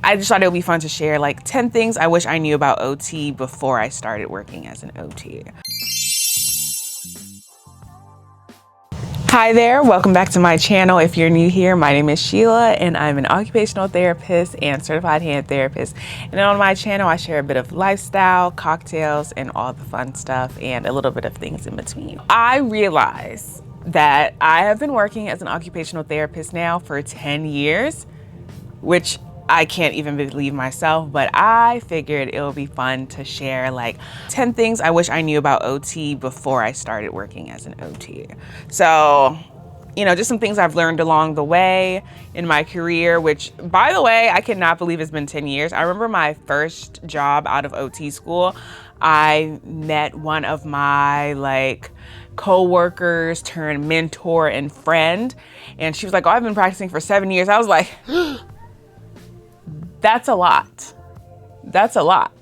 I just thought it would be fun to share like 10 things I wish I knew about OT before I started working as an OT. Hi there, welcome back to my channel. If you're new here, my name is Sheila and I'm an occupational therapist and certified hand therapist. And on my channel, I share a bit of lifestyle, cocktails, and all the fun stuff and a little bit of things in between. I realize that I have been working as an occupational therapist now for 10 years, which I can't even believe myself, but I figured it would be fun to share like 10 things I wish I knew about OT before I started working as an OT. So, you know, just some things I've learned along the way in my career, which, by the way, I cannot believe it's been 10 years. I remember my first job out of OT school, I met one of my co-workers turned mentor and friend, and she was like, oh, I've been practicing for 7 years. I was like, that's a lot. That's a lot.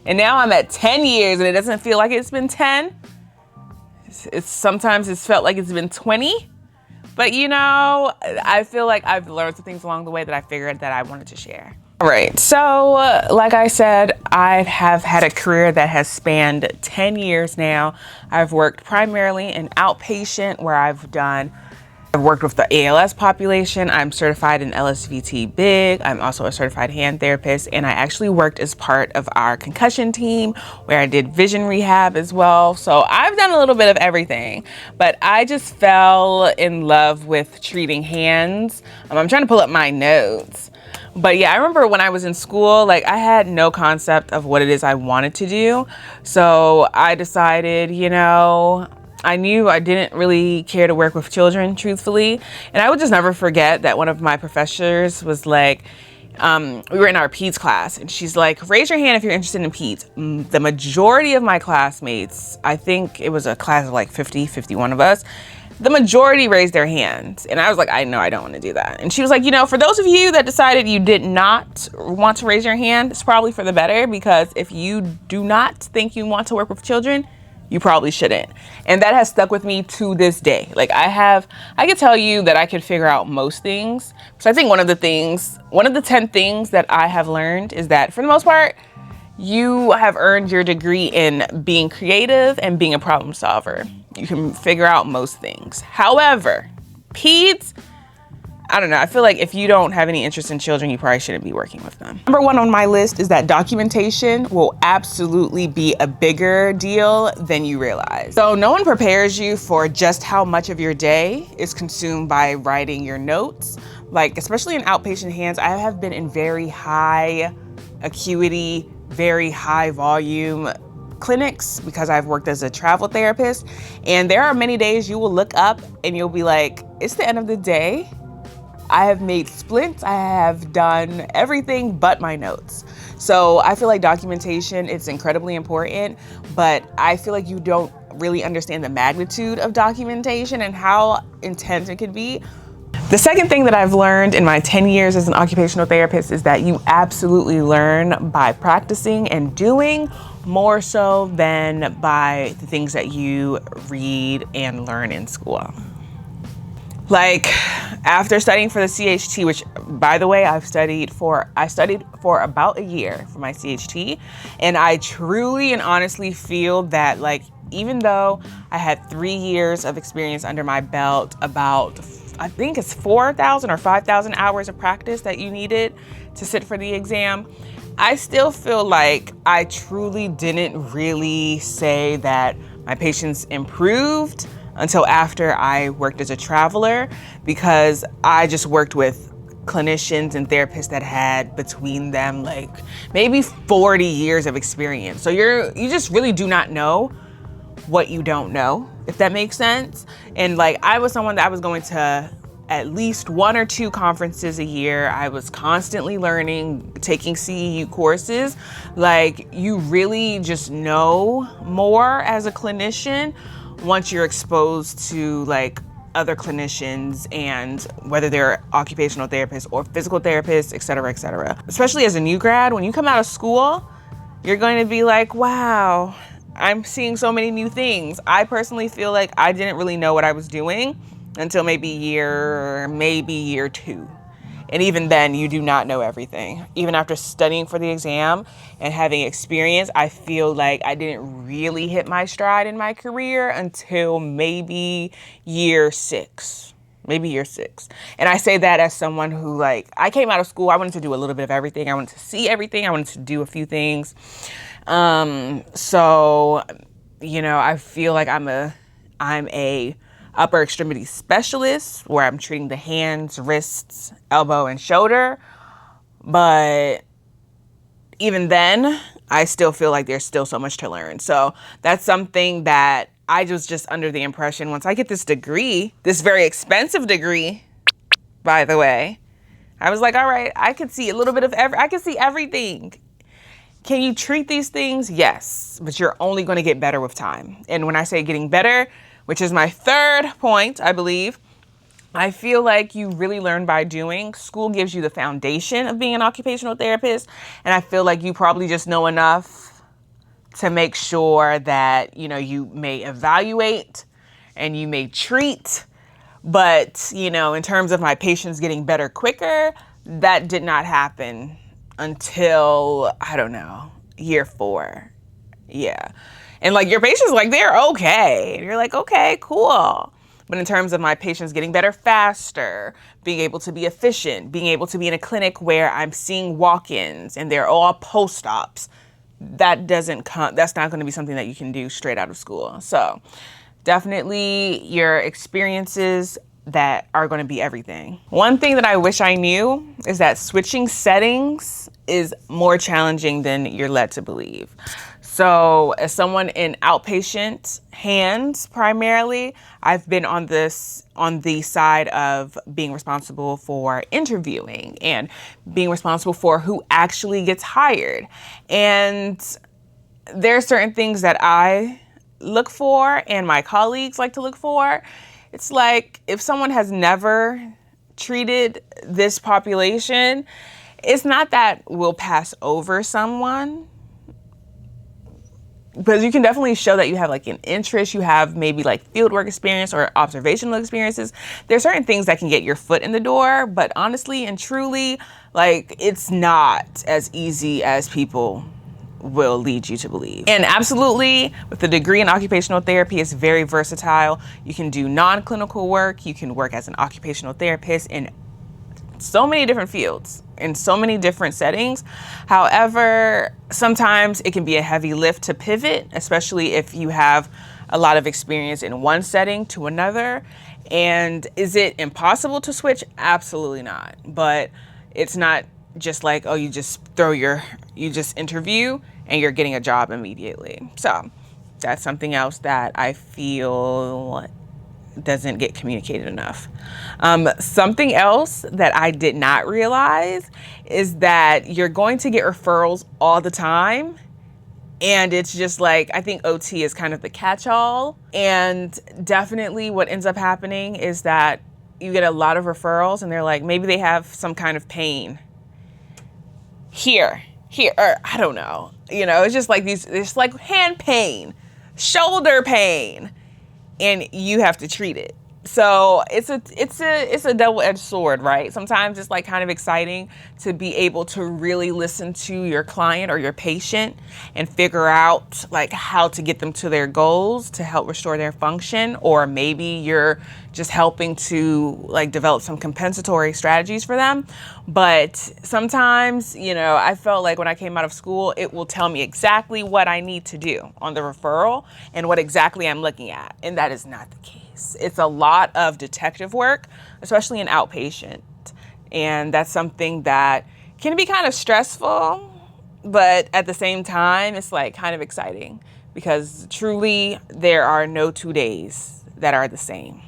And now I'm at 10 years and it doesn't feel like it's been 10. Sometimes it's felt like it's been 20. But you know, I feel like I've learned some things along the way that I figured that I wanted to share. All right, so like I said, I have had a career that has spanned 10 years now. I've worked primarily in outpatient where I've worked with the ALS population. I'm certified in LSVT Big. I'm also a certified hand therapist, and I actually worked as part of our concussion team where I did vision rehab as well. So I've done a little bit of everything, but I just fell in love with treating hands. I'm trying to pull up my notes. But yeah, I remember when I was in school, I had no concept of what it is I wanted to do. So I decided, you know, I knew I didn't really care to work with children, truthfully. And I would just never forget that one of my professors was like, we were in our peds class, and she's like, raise your hand if you're interested in peds. The majority of my classmates, I think it was a class of like 51 of us, the majority raised their hands. And I was like, I know I don't want to do that. And she was like, you know, for those of you that decided you did not want to raise your hand, it's probably for the better, because if you do not think you want to work with children, you probably shouldn't. And that has stuck with me to this day. I can tell you that I can figure out most things. So I think one of the 10 things that I have learned is that for the most part, you have earned your degree in being creative and being a problem solver. You can figure out most things. However, peds, I don't know. I feel like if you don't have any interest in children, you probably shouldn't be working with them. Number one on my list is that documentation will absolutely be a bigger deal than you realize. So no one prepares you for just how much of your day is consumed by writing your notes. Especially in outpatient hands, I have been in very high acuity, very high volume clinics because I've worked as a travel therapist. And there are many days you will look up and you'll be like, it's the end of the day. I have made splints, I have done everything but my notes. So I feel like documentation is incredibly important, but I feel like you don't really understand the magnitude of documentation and how intense it could be. The second thing that I've learned in my 10 years as an occupational therapist is that you absolutely learn by practicing and doing more so than by the things that you read and learn in school. After studying for the CHT, which by the way, I studied for about a year for my CHT. And I truly and honestly feel that even though I had 3 years of experience under my belt, about, I think it's 4,000 or 5,000 hours of practice that you needed to sit for the exam, I still feel like I truly didn't really say that my patients improved until after I worked as a traveler, because I just worked with clinicians and therapists that had between them maybe 40 years of experience. So you just really do not know what you don't know, if that makes sense. And I was someone that I was going to at least 1 or 2 conferences a year. I was constantly learning, taking CEU courses. You really just know more as a clinician once you're exposed to other clinicians, and whether they're occupational therapists or physical therapists, et cetera, et cetera. Especially as a new grad, when you come out of school, you're going to be like, wow, I'm seeing so many new things. I personally feel like I didn't really know what I was doing until maybe year 2. And even then, you do not know everything. Even after studying for the exam and having experience, I feel like I didn't really hit my stride in my career until maybe year 6. Maybe year 6. And I say that as someone who, like, I came out of school, I wanted to do a little bit of everything. I wanted to see everything. I wanted to do a few things. So, you know, I feel like I'm a upper extremity specialist where I'm treating the hands, wrists, elbow, and shoulder. But even then, I still feel like there's still so much to learn. So that's something that I was just under the impression once I get this degree, this very expensive degree, by the way, I was like, all right, I could see a little bit of I could see everything. Can you treat these things? Yes, but you're only going to get better with time. And when I say getting better, which is my third point, I believe, I feel like you really learn by doing. School gives you the foundation of being an occupational therapist. And I feel like you probably just know enough to make sure that, you know, you may evaluate and you may treat. But, you know, in terms of my patients getting better quicker, that did not happen until, I don't know, year 4. Yeah. And like your patients, like they're okay. And you're like, okay, cool. But in terms of my patients getting better faster, being able to be efficient, being able to be in a clinic where I'm seeing walk-ins and they're all post-ops, that's not going to be something that you can do straight out of school. So definitely your experiences that are going to be everything. One thing that I wish I knew is that switching settings is more challenging than you're led to believe. So as someone in outpatient hands primarily, I've been on the side of being responsible for interviewing and being responsible for who actually gets hired. And there are certain things that I look for and my colleagues like to look for. It's like if someone has never treated this population, it's not that we'll pass over someone, because you can definitely show that you have like an interest, you have maybe like fieldwork experience or observational experiences. There's certain things that can get your foot in the door, but honestly and truly, like it's not as easy as people will lead you to believe. And absolutely, with the degree in occupational therapy, it's very versatile. You can do non-clinical work. You can work as an occupational therapist in so many different fields, in so many different settings. However, sometimes it can be a heavy lift to pivot, especially if you have a lot of experience in one setting to another. And is it impossible to switch? Absolutely not. But it's not just like, oh, you just interview and you're getting a job immediately. So that's something else that I feel doesn't get communicated enough. Something else that I did not realize is that you're going to get referrals all the time. And it's just like, I think OT is kind of the catch-all. And definitely what ends up happening is that you get a lot of referrals and they're like, maybe they have some kind of pain here, or I don't know. You know, it's just like it's like hand pain, shoulder pain, and you have to treat it. So it's a double-edged sword, right? Sometimes it's like kind of exciting to be able to really listen to your client or your patient and figure out like how to get them to their goals to help restore their function, or maybe you're just helping to like develop some compensatory strategies for them. But sometimes, you know, I felt like when I came out of school, it will tell me exactly what I need to do on the referral and what exactly I'm looking at. And that is not the case. It's a lot of detective work, especially in outpatient. And that's something that can be kind of stressful, but at the same time, it's like kind of exciting because truly there are no 2 days that are the same.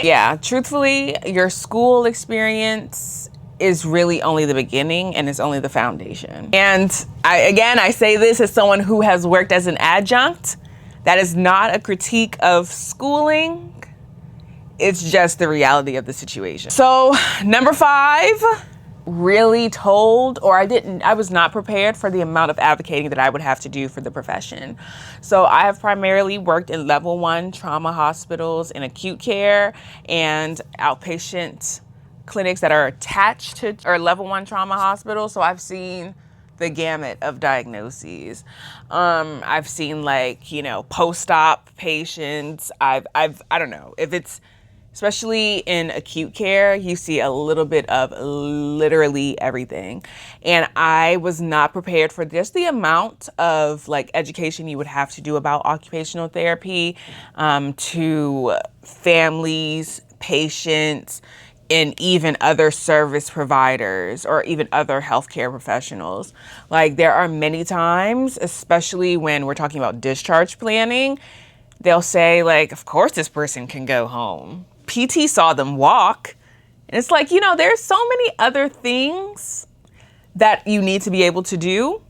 Yeah, truthfully, your school experience is really only the beginning and it's only the foundation. And I say this as someone who has worked as an adjunct. That is not a critique of schooling. It's just the reality of the situation. So number 5, really told, or I was not prepared for the amount of advocating that I would have to do for the profession. So I have primarily worked in level 1 trauma hospitals in acute care and outpatient clinics that are attached to or level 1 trauma hospitals. So I've seen the gamut of diagnoses. I've seen like, post-op patients. I don't know if it's, especially in acute care, you see a little bit of literally everything. And I was not prepared for just the amount of like education you would have to do about occupational therapy, to families, patients, and even other service providers or even other healthcare professionals. Like there are many times, especially when we're talking about discharge planning, they'll say like, of course this person can go home. PT saw them walk. And it's like, there's so many other things that you need to be able to do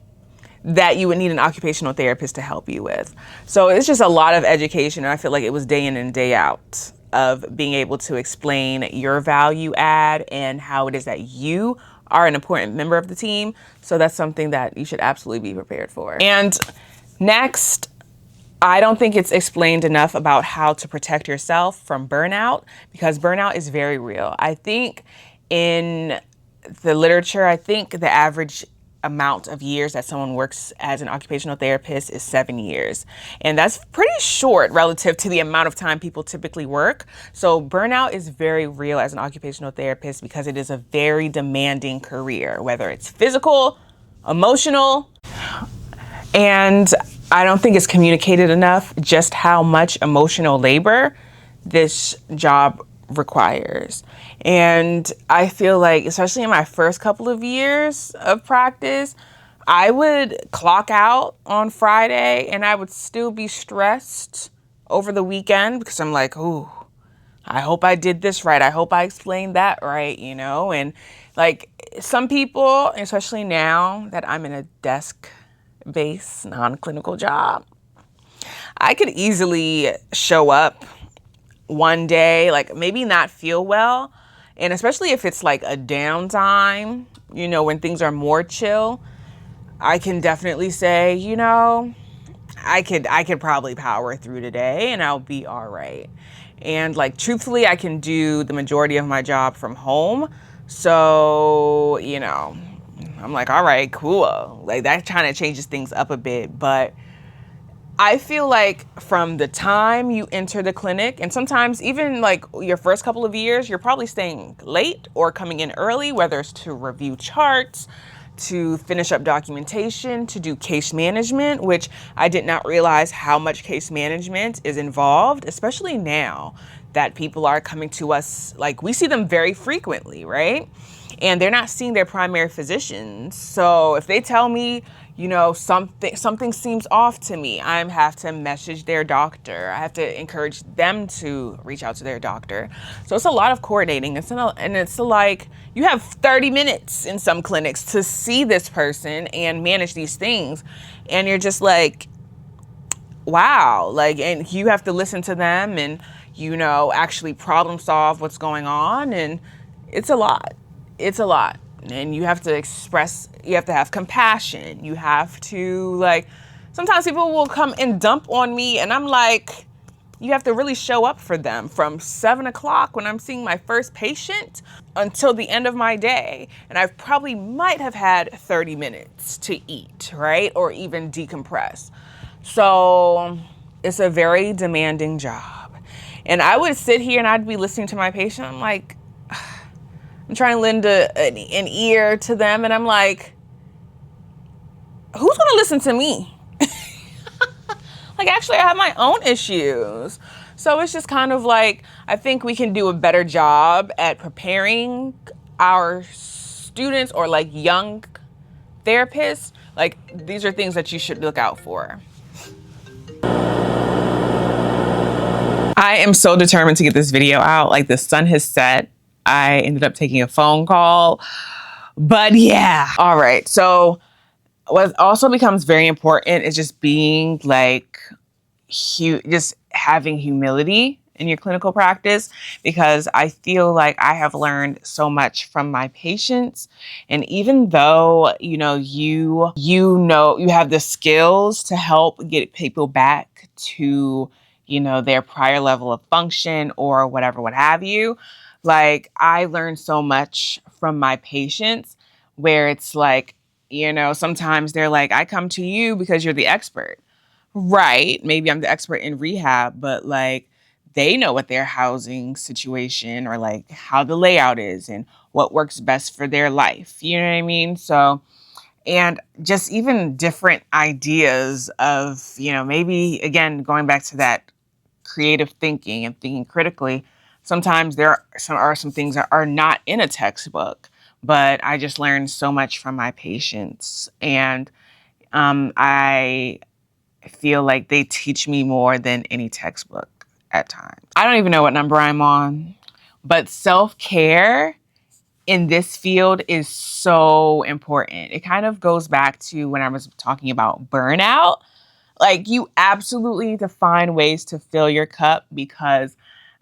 that you would need an occupational therapist to help you with. So it's just a lot of education. And I feel like it was day in and day out of being able to explain your value add and how it is that you are an important member of the team. So that's something that you should absolutely be prepared for. And next, I don't think it's explained enough about how to protect yourself from burnout, because burnout is very real. I think in the literature, I think the average amount of years that someone works as an occupational therapist is 7 years. And that's pretty short relative to the amount of time people typically work. So burnout is very real as an occupational therapist because it is a very demanding career, whether it's physical, emotional, and I don't think it's communicated enough just how much emotional labor this job requires. And I feel like, especially in my first couple of years of practice, I would clock out on Friday and I would still be stressed over the weekend because I'm like, ooh, I hope I did this right. I hope I explained that right, And like some people, especially now that I'm in a desk-based non-clinical job, I could easily show up one day, like maybe not feel well. And especially if it's like a downtime, when things are more chill, I can definitely say, I could probably power through today and I'll be all right. And like, truthfully, I can do the majority of my job from home. So, I'm like, all right, cool. Like that kind of changes things up a bit, but I feel like from the time you enter the clinic, and sometimes even like your first couple of years, you're probably staying late or coming in early, whether it's to review charts, to finish up documentation, to do case management, which I did not realize how much case management is involved, especially now that people are coming to us, like we see them very frequently, right? And they're not seeing their primary physicians. So if they tell me, something seems off to me, I have to message their doctor. I have to encourage them to reach out to their doctor. So it's a lot of coordinating. It's like you have 30 minutes in some clinics to see this person and manage these things. And you're just like, wow, like, and you have to listen to them and, actually problem solve what's going on. And it's a lot. It's a lot. And you have to have compassion. You have to sometimes people will come and dump on me and I'm like, you have to really show up for them from 7 o'clock when I'm seeing my first patient until the end of my day. And I probably might have had 30 minutes to eat, right? Or even decompress. So it's a very demanding job. And I would sit here and I'd be listening to my patient. I'm like, I'm trying to lend an ear to them. And I'm like, who's going to listen to me? Like, actually, I have my own issues. So it's just kind of like, I think we can do a better job at preparing our students or like young therapists. Like, these are things that you should look out for. I am so determined to get this video out. Like, the sun has set. I ended up taking a phone call, but yeah. All right. So what also becomes very important is just being like, just having humility in your clinical practice, because I feel like I have learned so much from my patients. And even though, you have the skills to help get people back to, their prior level of function or whatever, what have you, Like, I learned so much from my patients where it's like, you know, sometimes they're like, I come to you because you're the expert. Right. Maybe I'm the expert in rehab, but like they know what their housing situation or like how the layout is and what works best for their life. You know what I mean? So, and just even different ideas of, you know, maybe again, going back to that creative thinking and thinking critically, sometimes there are some things that are not in a textbook, but I just learned so much from my patients. And I feel like they teach me more than any textbook at times. I don't even know what number I'm on, but self-care in this field is so important. It kind of goes back to when I was talking about burnout. Like, you absolutely need to find ways to fill your cup because,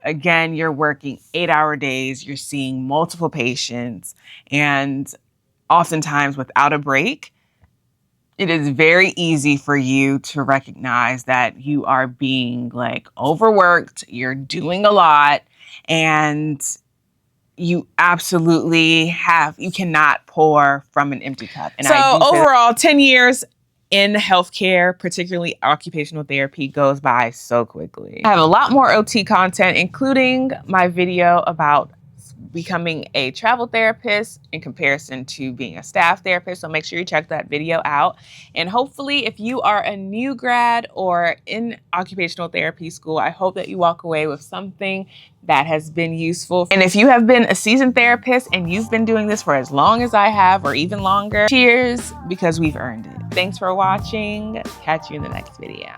again, you're working 8-hour days, you're seeing multiple patients, and oftentimes without a break. It is very easy for you to recognize that you are being like overworked, you're doing a lot, and you cannot pour from an empty cup. And so overall, 10 years in healthcare, particularly occupational therapy, goes by so quickly. I have a lot more OT content, including my video about becoming a travel therapist in comparison to being a staff therapist. So make sure you check that video out. And hopefully, if you are a new grad or in occupational therapy school, I hope that you walk away with something that has been useful. And if you have been a seasoned therapist and you've been doing this for as long as I have or even longer, cheers, because we've earned it. Thanks for watching. Catch you in the next video.